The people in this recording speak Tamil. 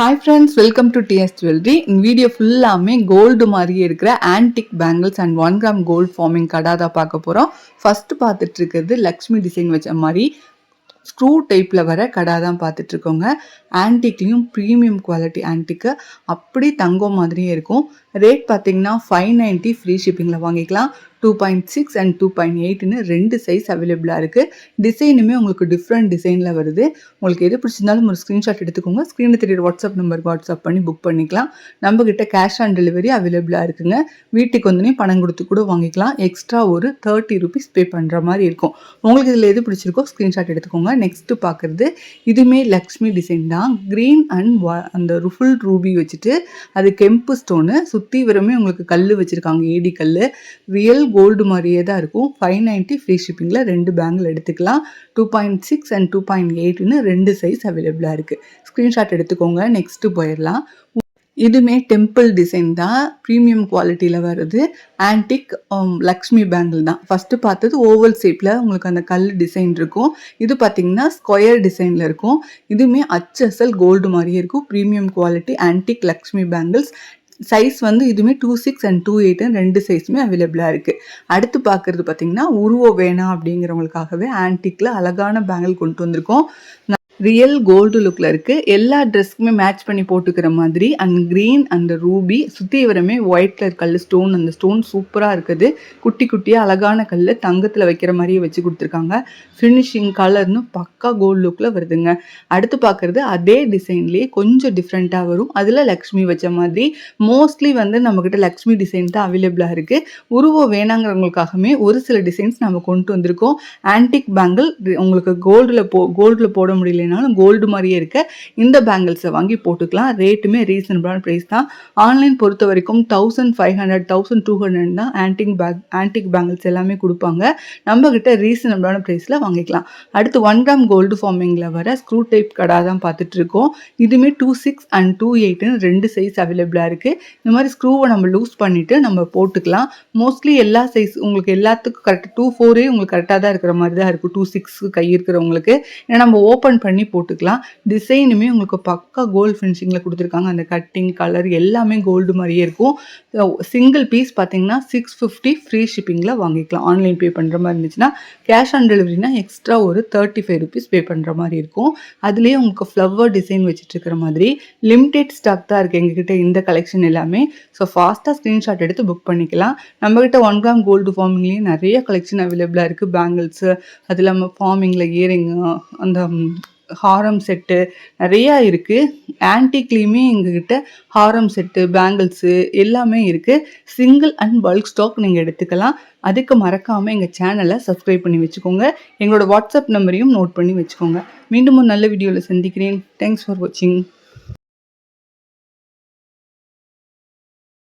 Hi friends, welcome to TS Jewelry. In video ஃபுல்லாமே கோல்டு மாதிரியே இருக்கிற antique bangles and 1 gram gold forming கடை தான் பார்க்க போகிறோம். ஃபர்ஸ்ட் பார்த்துட்டு இருக்கிறது லக்ஷ்மி டிசைன் வச்ச மாதிரி ஸ்க்ரூ டைப்பில் வர கடை தான் பார்த்துட்ருக்கோங்க. ஆன்டிக்லேயும் ப்ரீமியம் குவாலிட்டி ஆன்டிக்கு அப்படி தங்கம் மாதிரியே இருக்கும். ரேட் பார்த்தீங்கன்னா 590 ஃப்ரீ ஷிப்பிங்கில் வாங்கிக்கலாம். 2.6 அண்ட் 2.8ன்னு 2 சைஸ் அவைலபிளாக இருக்குது. டிசைனுமே உங்களுக்கு டிஃப்ரெண்ட் டிசைனில் வருது. உங்களுக்கு எது பிடிச்சிருந்தாலும் ஒரு ஸ்க்ரீன்ஷாட் எடுத்துக்கோங்க. ஸ்க்ரீனில் தெரியுற வாட்ஸ்அப் நம்பருக்கு வாட்ஸ்அப் பண்ணி புக் பண்ணிக்கலாம். நம்மக்கிட்ட கேஷ் ஆன் டெலிவரி அவைலபிளாக இருக்குங்க. வீட்டுக்கு வந்தோடனே பணம் கொடுத்து கூட வாங்கிக்கலாம். எக்ஸ்ட்ரா ஒரு 30 ருபீஸ் பே பண்ணுற மாதிரி இருக்கும். உங்களுக்கு இதில் எது பிடிச்சிருக்கோ ஸ்க்ரீன்ஷாட் எடுத்துக்கோங்க. நெக்ஸ்ட்டு பார்க்குறது இதுவுமே லக்ஷ்மி டிசைன் தான். க்ரீன் அண்ட் அந்த ஃபுல் ரூபி வச்சுட்டு அது கெம்பு ஸ்டோனு சுற்றி வரமே உங்களுக்கு கல் வச்சுருக்காங்க. ஏடி கல் ரியல் கோல்டு மாதிரியே தான் இருக்கும். 590 ஃப்ரீ ஷிப்பிங்கில் 2 பேங்கில் எடுத்துக்கலாம். 2.6 அண்ட் 2.8ன்னு 2 சைஸ் அவைலபிளாக இருக்குது. ஸ்க்ரீன்ஷாட் எடுத்துக்கோங்க. நெக்ஸ்ட்டு போயிடலாம். இதுவுமே டெம்பிள் டிசைன் தான். ப்ரீமியம் குவாலிட்டியில் வருது. ஆன்டிக் லக்ஷ்மி பேங்கிள் தான். ஃபஸ்ட்டு பார்த்தது ஓவல் ஷேப்பில் உங்களுக்கு அந்த கல் டிசைன் இருக்கும். இது பார்த்திங்கன்னா ஸ்கொயர் டிசைனில் இருக்கும். இதுவுமே அச்சசல் கோல்டு மாதிரியே இருக்கும். Premium quality antique Lakshmi bangles. Size வந்து இதுவுமே 2.6 அண்ட் 2.8 2 சைஸுமே அவைலபிளாக இருக்குது. அடுத்து பார்க்குறது பார்த்திங்கன்னா உருவம் வேணாம் அப்படிங்கிறவங்களுக்காகவே ஆன்டிக்கில் அழகான பேங்கிள் கொண்டு வந்திருக்கோம். ரியல் கோல்டு லுக்கில் இருக்குது. எல்லா ட்ரெஸ்க்குமே மேட்ச் பண்ணி போட்டுக்கிற மாதிரி அண்ட் க்ரீன் அந்த ரூபி சுற்றி வரமே ஒயிட் கலர் கல் ஸ்டோன். அந்த ஸ்டோன் சூப்பராக இருக்குது. குட்டி குட்டியாக அழகான கல் தங்கத்தில் வைக்கிற மாதிரியே வச்சு கொடுத்துருக்காங்க. ஃபினிஷிங் கலர்னு பக்கா கோல்டு லுக்கில் வருதுங்க. அடுத்து பார்க்குறது அதே டிசைன்லேயே கொஞ்சம் டிஃப்ரெண்ட்டாக வரும். அதில் லக்ஷ்மி வச்ச மாதிரி. மோஸ்ட்லி வந்து நம்மக்கிட்ட லக்ஷ்மி டிசைன் தான் அவைலபிளாக இருக்குது. உருவம் வேணாங்கிறவங்களுக்காகவே ஒரு சில டிசைன்ஸ் நம்ம கொண்டு வந்திருக்கோம். ஆன்டிக் பேங்கிள் உங்களுக்கு கோல்டில் போட முடியல, கோல்டு மாதிரியே இருக்க இந்த பேங்கிள்ஸை வாங்கி போட்டுக்கலாம். ரேட்டுமே ரீசனபிளான ப்ரைஸ் தான். ஆன்லைன் பொறுத்த வரைக்கும் 1500 1200 தான் ஆன்டிக் பேங்கிள்ஸ் எல்லாமே கொடுப்பாங்க. நம்ம கிட்ட ரீசனபிளான ப்ரைஸில் வாங்கிக்கலாம். அடுத்து 1 கிராம் கோல்டு ஃபார்மிங்கில் வர ஸ்க்ரூ டைப் கடை தான் பார்த்துட்டு இருக்கோம். இதுவுமே 2.6 அண்ட் 2.8ன்னு 2 சைஸ் அவைலபிளாக இருக்குது. இந்த மாதிரி ஸ்க்ரூவை நம்ம லூஸ் பண்ணிவிட்டு நம்ம போட்டுக்கலாம். மோஸ்ட்லி எல்லா சைஸ் உங்களுக்கு எல்லாத்துக்கும் கரெக்டாக 2.4 உங்களுக்கு கரெக்டாக தான் இருக்கிற மாதிரி தான் இருக்கும். 2.6 கை இருக்கிறவங்களுக்கு ஏன்னா நம்ம ஓப்பன் பண்ணி போட்டுக்கலாம். டிசைனுமே உங்களுக்கு பக்கா கோல்டு ஃபினிஷிங்கில் கொடுத்துருக்காங்க. அந்த கட்டிங் கலர் எல்லாமே கோல்டு மாதிரியே இருக்கும். சிங்கிள் பீஸ் பார்த்தீங்கன்னா 650 ஃப்ரீ ஷிப்பிங்கில் வாங்கிக்கலாம். ஆன்லைன் பே பண்ணுற மாதிரி இருந்துச்சுன்னா. கேஷ் ஆன் டெலிவரினா எக்ஸ்ட்ரா ஒரு 35 ருபீஸ் பே பண்ணுற மாதிரி இருக்கும். அதுலேயே உங்களுக்கு ஃப்ளவர் டிசைன் வச்சுட்டு இருக்கிற மாதிரி லிமிடெட் ஸ்டாக் தான் இருக்குது எங்ககிட்ட இந்த கலெக்ஷன் எல்லாமே. ஸோ ஃபாஸ்ட்டாக ஸ்க்ரீன்ஷாட் எடுத்து புக் பண்ணிக்கலாம். நம்மகிட்ட 1 கிராம் கோல்டு ஃபார்மிங்லேயே நிறைய கலெக்ஷன் அவைலபிளாக இருக்குது. பேங்கிள்ஸு அது இல்லாமல் ஃபார்மிங்கில் இயரிங்கு அந்த ஹாரம் செட்டு நிறையா இருக்குது. ஆன்டிக்லேயுமே எங்ககிட்ட ஹாரம் செட்டு பேங்கிள்ஸு எல்லாமே இருக்குது. சிங்கிள் அண்ட் பல்க் ஸ்டாக் நீங்கள் எடுத்துக்கலாம். அதுக்கு மறக்காமல் எங்கள் சேனலை சப்ஸ்கிரைப் பண்ணி வச்சுக்கோங்க. எங்களோட வாட்ஸ்அப் நம்பரையும் நோட் பண்ணி வச்சுக்கோங்க. மீண்டும் ஒரு நல்ல வீடியோவில் சந்திக்கிறேன். தேங்க்ஸ் ஃபார் வாட்சிங்.